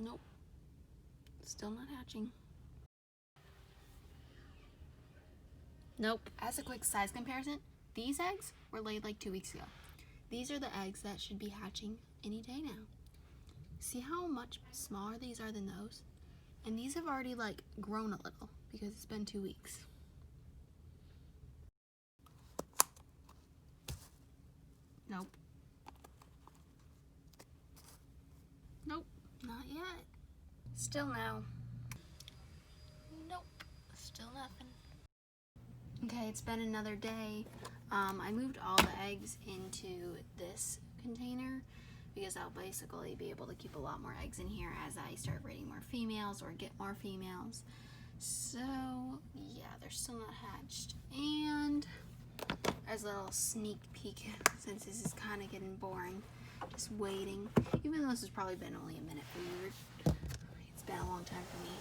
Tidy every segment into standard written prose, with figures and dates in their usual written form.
Nope. Still not hatching. Nope. As a quick size comparison, these eggs were laid like 2 weeks ago. These are the eggs that should be hatching any day now. See how much smaller these are than those? And these have already like grown a little because it's been 2 weeks. Nope. Nope, not yet. Still no. Nope, still nothing. Okay, it's been another day. I moved all the eggs into this container because I'll basically be able to keep a lot more eggs in here as I start breeding more females or get more females. So yeah, they're still not hatched. And as a little sneak peek, since this is kind of getting boring, just waiting, even though this has probably been only a minute for you, it's been a long time for me.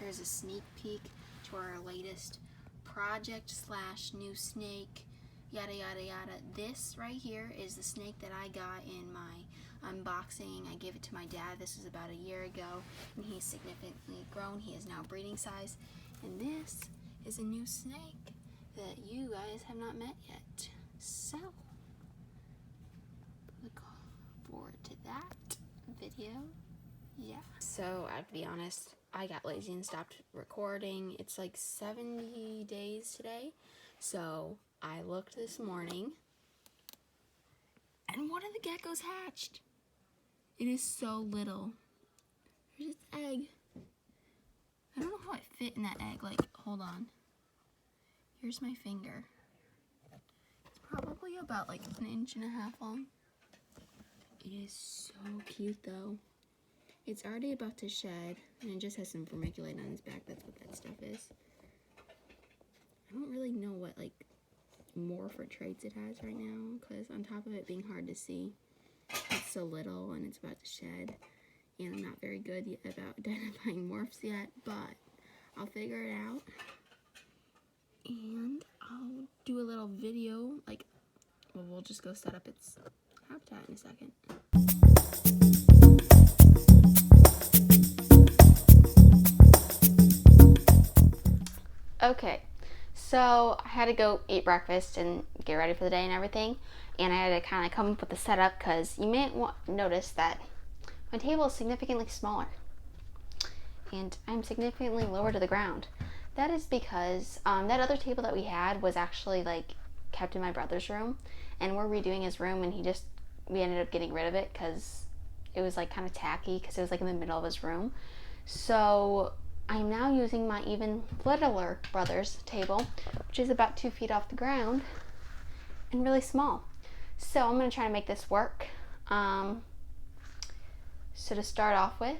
Here's a sneak peek to our latest project / new snake, yada yada yada. This right here is the snake that I got in my unboxing. I gave it to my dad. This was about a year ago, and he's significantly grown. He is now breeding size. And this is a new snake that you guys have not met yet. So look forward to that video. Yeah. So I have to be honest, I got lazy and stopped recording. It's like 70 days today. So I looked this morning and one of the geckos hatched. It is so little. There's its egg. I don't know how it fit in that egg. Like, hold on. Here's my finger. It's probably about like 1.5 inches long. It is so cute though. It's already about to shed, and it just has some vermiculite on its back. That's what that stuff is. I don't really know what like morph or traits it has right now, because on top of it being hard to see, it's so little and it's about to shed, and I'm not very good yet about identifying morphs yet, but I'll figure it out, and I'll do a little video, like, well, we'll just go set up its habitat in a second. Okay, so I had to go eat breakfast and get ready for the day and everything, and I had to kind of come up with the setup because you may notice that my table is significantly smaller and I'm significantly lower to the ground. That is because that other table that we had was actually like kept in my brother's room, and we're redoing his room, and we ended up getting rid of it because it was like kind of tacky because it was like in the middle of his room. So I'm now using my even littler brother's table, which is about 2 feet off the ground and really small. So I'm going to try to make this work. So to start off with,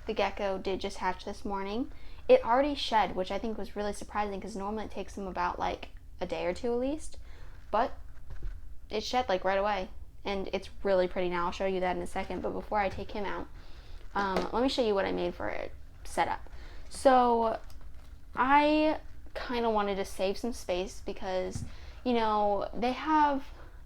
the gecko did just hatch this morning. It already shed, which I think was really surprising because normally it takes them about like a day or two at least. But it shed like right away, and it's really pretty now. I'll show you that in a second, but before I take him out, let me show you what I made for it setup. So I kind of wanted to save some space because, you know, they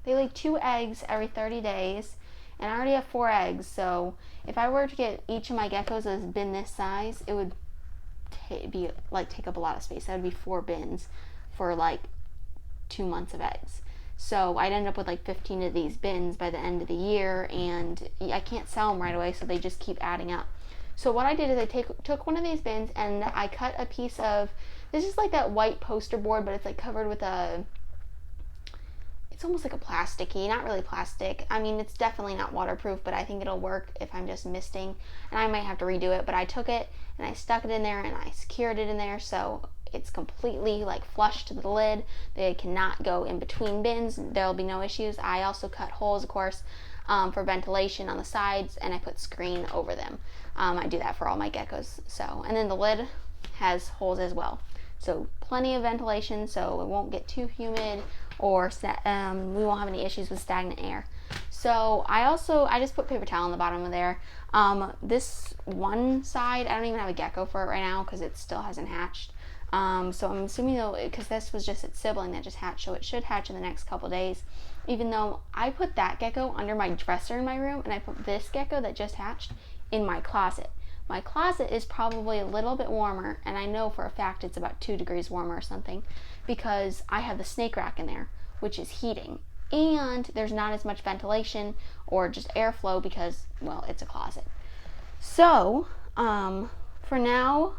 lay 2 eggs every 30 days, and I already have 4 eggs. So if I were to get each of my geckos as bin this size, it would take up a lot of space. That would be 4 bins for like 2 months of eggs. So I'd end up with like 15 of these bins by the end of the year, and I can't sell them right away, so they just keep adding up. So what I did is I took one of these bins and I cut a piece of, this is like that white poster board, but it's like covered with it's almost like a plasticky, not really plastic. I mean, it's definitely not waterproof, but I think it'll work if I'm just misting, and I might have to redo it, but I took it and I stuck it in there and I secured it in there so it's completely like flush to the lid. They cannot go in between bins. There'll be no issues. I also cut holes, of course, for ventilation on the sides, and I put screen over them. I do that for all my geckos. So, and then the lid has holes as well. So plenty of ventilation so it won't get too humid, or we won't have any issues with stagnant air. So I just put paper towel on the bottom of there. This one side, I don't even have a gecko for it right now because it still hasn't hatched. So I'm assuming though, because this was just its sibling that just hatched, so it should hatch in the next couple days. Even though I put that gecko under my dresser in my room, and I put this gecko that just hatched in my closet. My closet is probably a little bit warmer, and I know for a fact it's about 2 degrees warmer or something, because I have the snake rack in there, which is heating. And there's not as much ventilation or just airflow because, well, it's a closet. So, for now,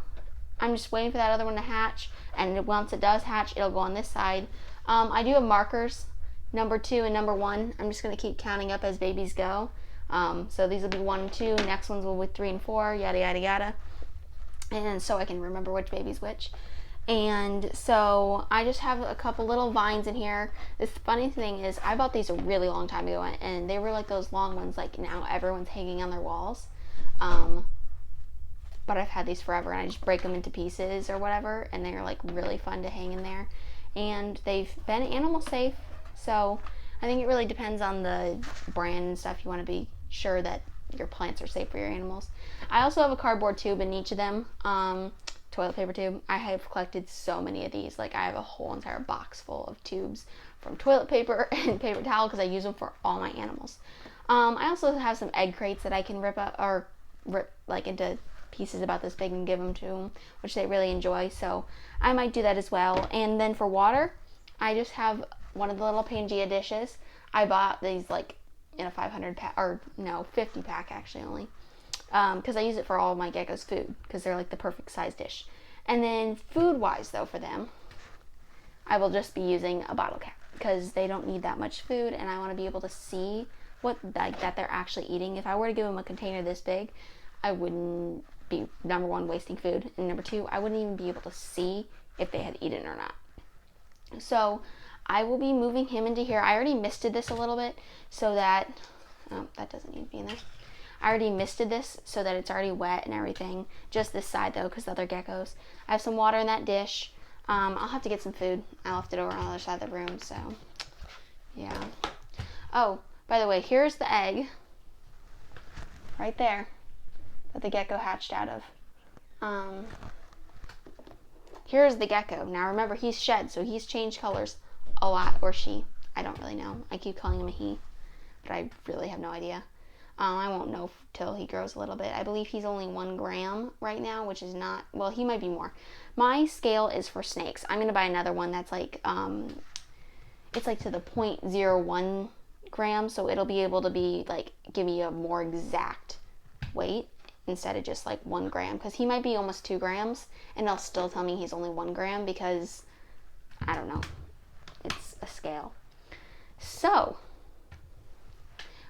I'm just waiting for that other one to hatch, and once it does hatch, it'll go on this side. I do have markers, number 2 and number 1. I'm just going to keep counting up as babies go. So these will be 1 and 2, next ones will be 3 and 4, yada yada yada. And so I can remember which baby's which. And so I just have a couple little vines in here. This funny thing is, I bought these a really long time ago, and they were like those long ones, like now everyone's hanging on their walls. But I've had these forever, and I just break them into pieces or whatever, and they're like really fun to hang in there. And they've been animal safe, so I think it really depends on the brand and stuff. You want to be sure that your plants are safe for your animals. I also have a cardboard tube in each of them, toilet paper tube. I have collected so many of these. Like, I have a whole entire box full of tubes from toilet paper and paper towel because I use them for all my animals. I also have some egg crates that I can rip like into pieces about this big and give them to them, which they really enjoy, so I might do that as well. And then for water, I just have one of the little Pangea dishes. I bought these like in a 500 pack, or no, 50 pack actually only, because I use it for all of my geckos' food, because they're like the perfect size dish. And then food wise though, for them, I will just be using a bottle cap, because they don't need that much food, and I want to be able to see what that they're actually eating. If I were to give them a container this big, I wouldn't be, number 1, wasting food, and number 2, I wouldn't even be able to see if they had eaten or not. So I will be moving him into here. I already misted this a little bit so that, that doesn't need to be in there. I already misted this so that it's already wet and everything. Just this side though, because the other geckos. I have some water in that dish. I'll have to get some food. I left it over on the other side of the room, so yeah. Oh, by the way, here's the egg right there that the gecko hatched out of. Here's the gecko. Now remember, he's shed, so he's changed colors a lot, or she. I don't really know. I keep calling him a he, but I really have no idea. I won't know till he grows a little bit. I believe he's only 1 gram right now, which is not, well, he might be more. My scale is for snakes. I'm going to buy another one that's like, it's like to the 0.01 gram, so it'll be able to be like, give me a more exact weight instead of just like 1 gram, because he might be almost 2 grams and they'll still tell me he's only 1 gram because I don't know, it's a scale. So,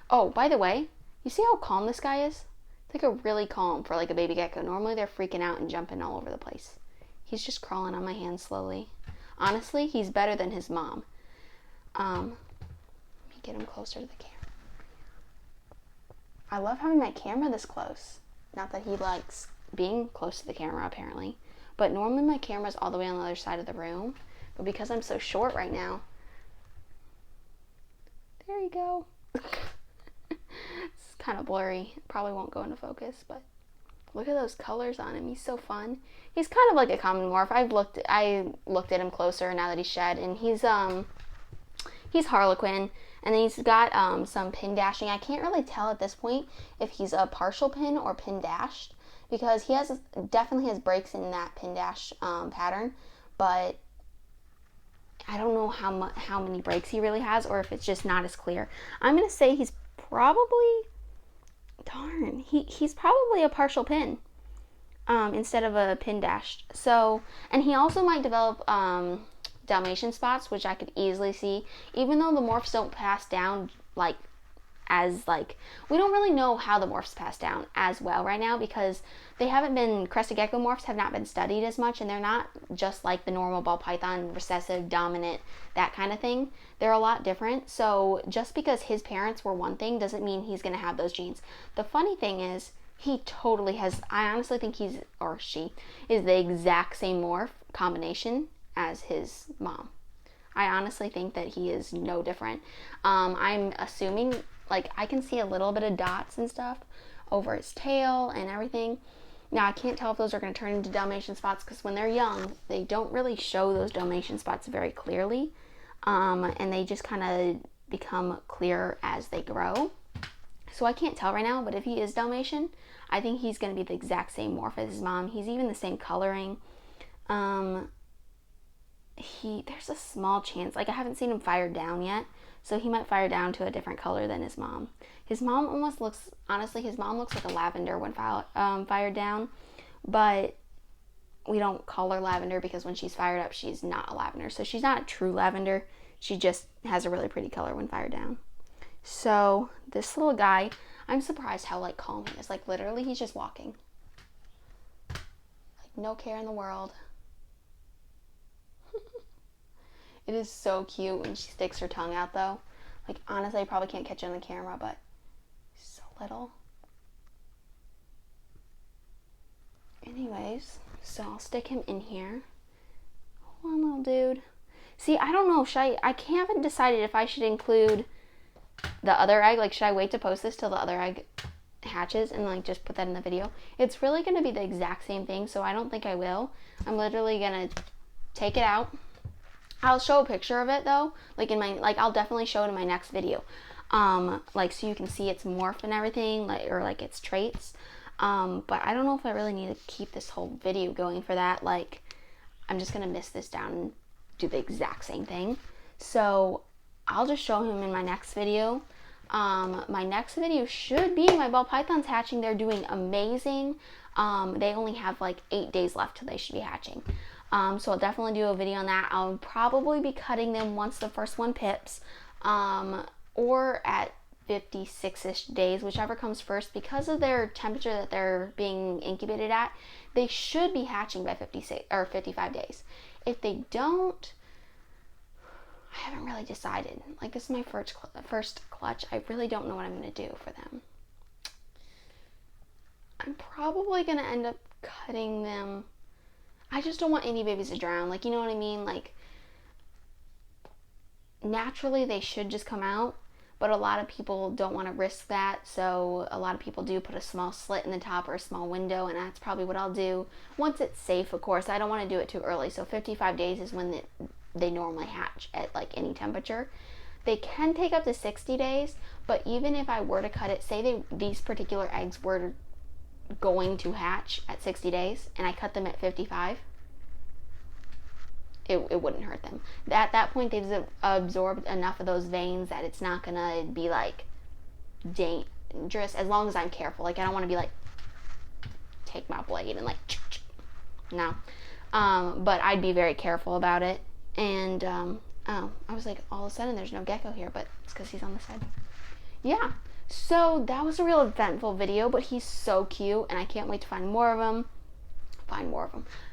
oh, by the way, you see how calm this guy is? It's like a really calm for like a baby gecko. Normally they're freaking out and jumping all over the place. He's just crawling on my hand slowly. Honestly, he's better than his mom. Let me get him closer to the camera. I love having my camera this close. Not that he likes being close to the camera, apparently. But normally my camera's all the way on the other side of the room. But because I'm so short right now... There you go. It's kind of blurry. Probably won't go into focus, but... Look at those colors on him. He's so fun. He's kind of like a common morph. I looked at him closer now that he's shed, and he's Harlequin. And then he's got some pin dashing. I can't really tell at this point if he's a partial pin or pin dashed, because he definitely has breaks in that pin dash pattern, but I don't know how many breaks he really has, or if it's just not as clear. I'm gonna say he's probably, he's probably a partial pin instead of a pin dashed. So, and he also might develop Dalmatian spots, which I could easily see, even though the morphs don't pass down we don't really know how the morphs pass down as well right now, because crested gecko morphs have not been studied as much, and they're not just like the normal ball python, recessive, dominant, that kind of thing. They're a lot different. So just because his parents were one thing doesn't mean he's going to have those genes. The funny thing is, he totally has, I honestly think he's, or she, is the exact same morph combination as his mom. I honestly think that he is no different. I'm assuming, like, I can see a little bit of dots and stuff over his tail and everything. Now, I can't tell if those are going to turn into Dalmatian spots, because when they're young, they don't really show those Dalmatian spots very clearly. And they just kind of become clearer as they grow. So I can't tell right now, but if he is Dalmatian, I think he's going to be the exact same morph as his mom. He's even the same coloring. There's a small chance, like I haven't seen him fired down yet, so he might fire down to a different color than his mom. His mom almost looks, honestly, his mom looks like a lavender when fired down, but we don't call her lavender because when she's fired up, she's not a lavender. So she's not a true lavender. She just has a really pretty color when fired down. So this little guy, I'm surprised how like calm he is. Like literally he's just walking. Like no care in the world. It is so cute when she sticks her tongue out though. Like honestly, I probably can't catch it on the camera, but he's so little. Anyways, so I'll stick him in here. Hold on, little dude. See, I don't know. I haven't decided if I should include the other egg. Like, should I wait to post this till the other egg hatches and like just put that in the video? It's really going to be the exact same thing, so I don't think I will. I'm literally going to take it out. I'll show a picture of it though. I'll definitely show it in my next video. Like so you can see its morph and everything, or its traits. But I don't know if I really need to keep this whole video going for that. Like, I'm just going to mist this down and do the exact same thing. So I'll just show him in my next video. My next video should be my ball pythons hatching. They're doing amazing. They only have like 8 days left till they should be hatching. So I'll definitely do a video on that. I'll probably be cutting them once the first one pips, or at 56-ish days, whichever comes first. Because of their temperature that they're being incubated at, they should be hatching by 56 or 55 days. If they don't, I haven't really decided. Like, this is my first clutch. I really don't know what I'm going to do for them. I'm probably going to end up cutting them. I just don't want any babies to drown. Like, you know what I mean? Like, naturally they should just come out, but a lot of people don't want to risk that. So a lot of people do put a small slit in the top or a small window, and that's probably what I'll do once it's safe, of course. I don't want to do it too early. So 55 days is when they normally hatch at like any temperature. They can take up to 60 days, but even if I were to cut it, say these particular eggs were going to hatch at 60 days and I cut them at 55, it wouldn't hurt them. At that point, they've absorbed enough of those veins that it's not gonna be like dangerous, as long as I'm careful. Like, I don't want to be like, take my blade and like, no. But I'd be very careful about it. And I was like, all of a sudden there's no gecko here, but it's because he's on the side. Yeah, so that was a real eventful video, but he's so cute, and I can't wait to find more of them.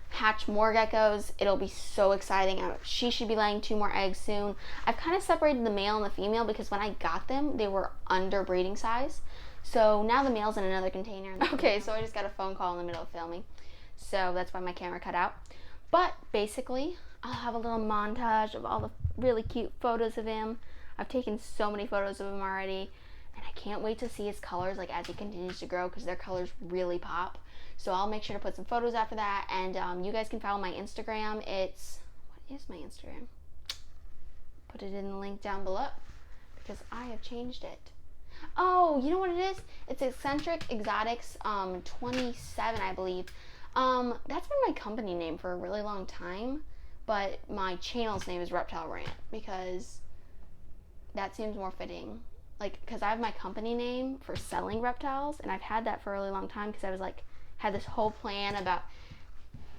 Hatch more geckos. It'll be so exciting. She should be laying 2 more eggs soon. I've kind of separated the male and the female because when I got them, they were under breeding size. So now the male's in another container. Okay, so I just got a phone call in the middle of filming. So that's why my camera cut out. But basically, I'll have a little montage of all the really cute photos of him. I've taken so many photos of him already, and I can't wait to see his colors, like, as he continues to grow, because their colors really pop. So I'll make sure to put some photos after that, and you guys can follow my Instagram. What is my Instagram? Put it in the link down below, because I have changed it. Oh, you know what it is? It's Eccentric Exotics 27, I believe. That's been my company name for a really long time, but my channel's name is Reptile Rant, because that seems more fitting. Like, because I have my company name for selling reptiles, and I've had that for a really long time, because I was like, had this whole plan about,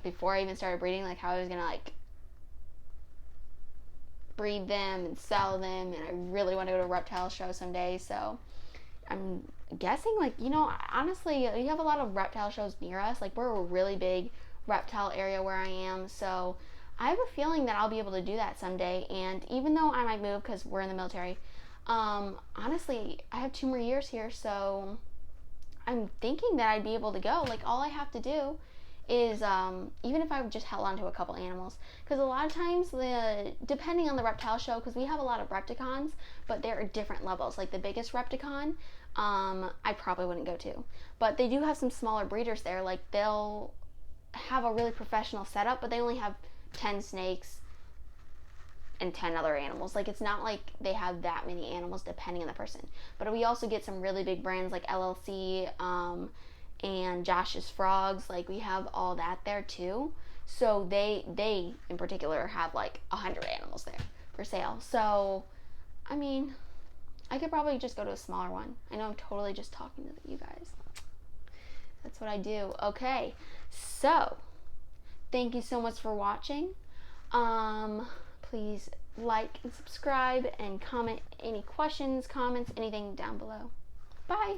before I even started breeding, like how I was gonna like breed them and sell them, and I really want to go to a reptile show someday. So I'm guessing, like, you know, honestly, you have a lot of reptile shows near us. Like, we're a really big reptile area where I am, so I have a feeling that I'll be able to do that someday. And even though I might move because we're in the military, honestly, I have 2 more years here, so I'm thinking that I'd be able to go. Like, all I have to do is, even if I just held on to a couple animals, because a lot of times, depending on the reptile show, because we have a lot of Repticons, but there are different levels. Like, the biggest Repticon, I probably wouldn't go to, but they do have some smaller breeders there. Like, they'll have a really professional setup, but they only have 10 snakes and 10 other animals. Like, it's not like they have that many animals depending on the person. But we also get some really big brands like LLC, and Josh's Frogs. Like, we have all that there too. So they in particular have like 100 animals there for sale. So, I mean, I could probably just go to a smaller one. I know I'm totally just talking to you guys. That's what I do. Okay, so thank you so much for watching. Please like and subscribe and comment any questions, comments, anything down below. Bye.